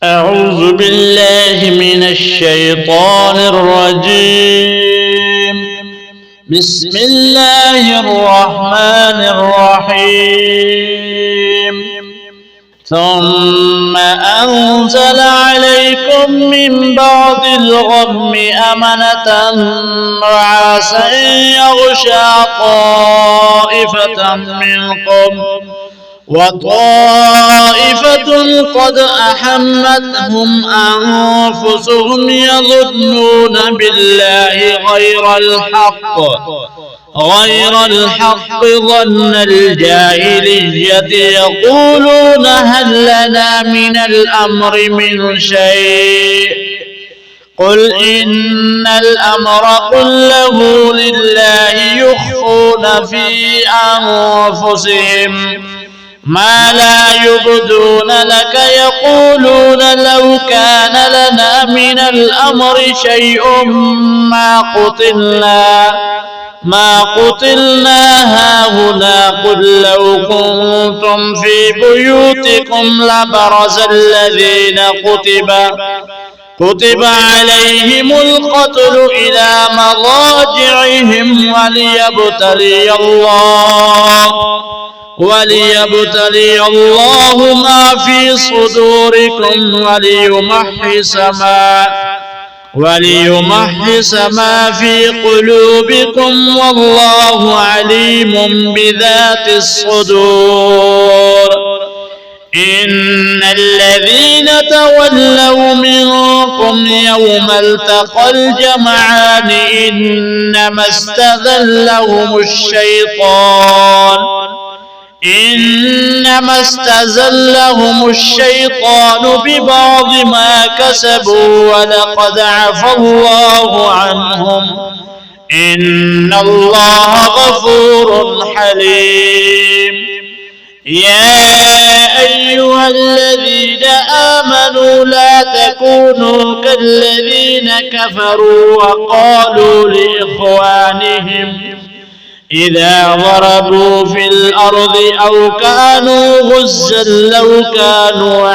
أعوذ بالله من الشيطان الرجيم. بسم الله الرحمن الرحيم. ثم أنزل عليكم من بعد الغم أمنة نعاسا يغشى طائفة منكم وطائفة قد أحمتهم أنفسهم يظنون بالله غير الحق ظن الجاهلية يقولون هل لنا من الأمر من شيء قل إن الأمر كله لله يخفون في أنفسهم ما لا يبدون لك يقولون لو كان لنا من الأمر شيء ما قتلنا هاهنا قل لو كنتم في بيوتكم لبرز الذين كتب عليهم القتل إلى مضاجعهم وليبتلي الله ما في صدوركم وليمحص ما في قلوبكم والله عليم بذات الصدور. إن الذين تولوا منكم يوم التقى الجمعان إنما استزلهم الشيطان ببعض ما كسبوا ولقد عفى الله عنهم إن الله غفور حليم. يا أيها الذين آمنوا لا تكونوا كالذين كفروا وقالوا لإخوانهم إذا ضربوا في الأرض أو كانوا غزا لو كانوا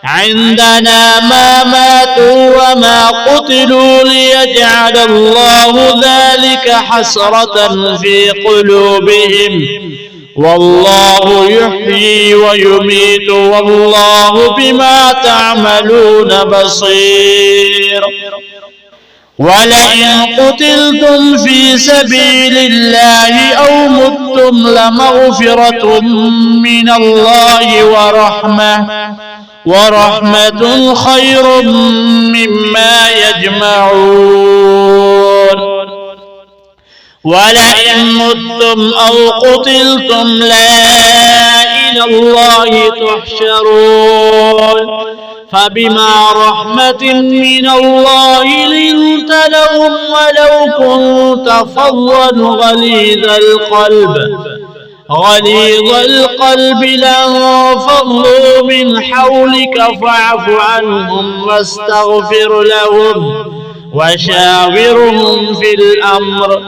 عندنا ما ماتوا وما قتلوا ليجعل الله ذلك حسرة في قلوبهم والله يحيي ويميت والله بما تعملون بصير. ولئن قتلتم في سبيل الله أو متم لمغفرة من الله ورحمة خير مما يجمعون. ولئن متم أو قتلتم لا إلى الله تحشرون. فبما رحمة من الله لنت لهم ولو كنت فظا غليظ القلب لانفضوا من حولك فاعف عنهم واستغفر لهم وشاورهم في الأمر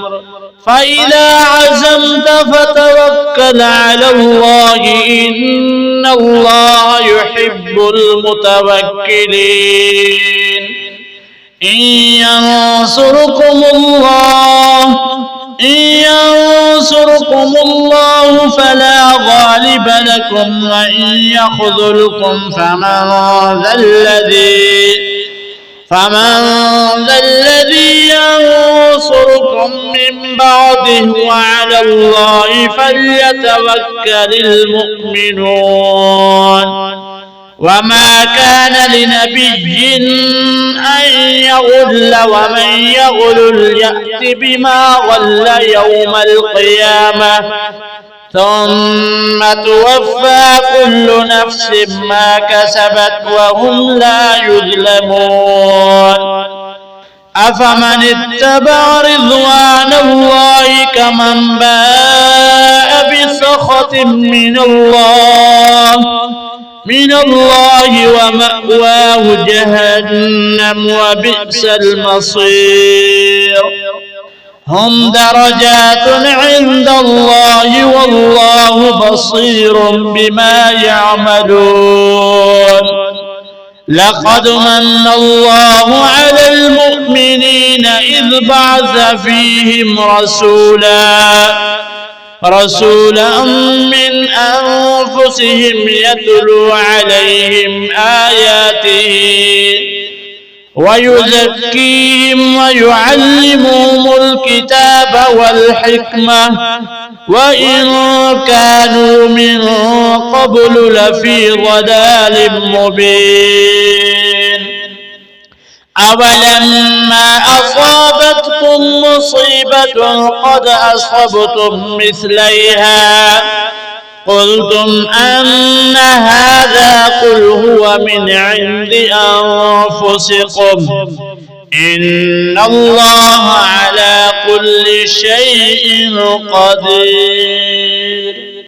فإذا عزمت فتوكل على الله إن الله يحب المتوكلين. إن ينصركم الله فلا غالب لكم وإن يخذلكم فمن ذا الذي ينصركم من بعده وعلى الله فليتوكل المؤمنون. وما كان لنبي أن يغل ومن يغل يأت بما غل يوم القيامة ثم توفى كل نفس ما كسبت وهم لا يظلمون. أفمن اتبع رضوان الله كمن باء بسخط من الله ومأواه جهنم وبئس المصير. هم درجات عند الله والله بصير بما يعملون لقد من الله على المؤمنين إذ بعث فيهم رسولا من أنفسهم يتلو عليهم آياته ويزكيهم ويعلمهم الكتاب والحكمة وإن كانوا من قبل لفي ضلال مبين أولما أصابتكم مصيبة قد أصبتم مثليها قلتم أن هذا قل هو من عند أنفسكم إن الله على كل شيء قدير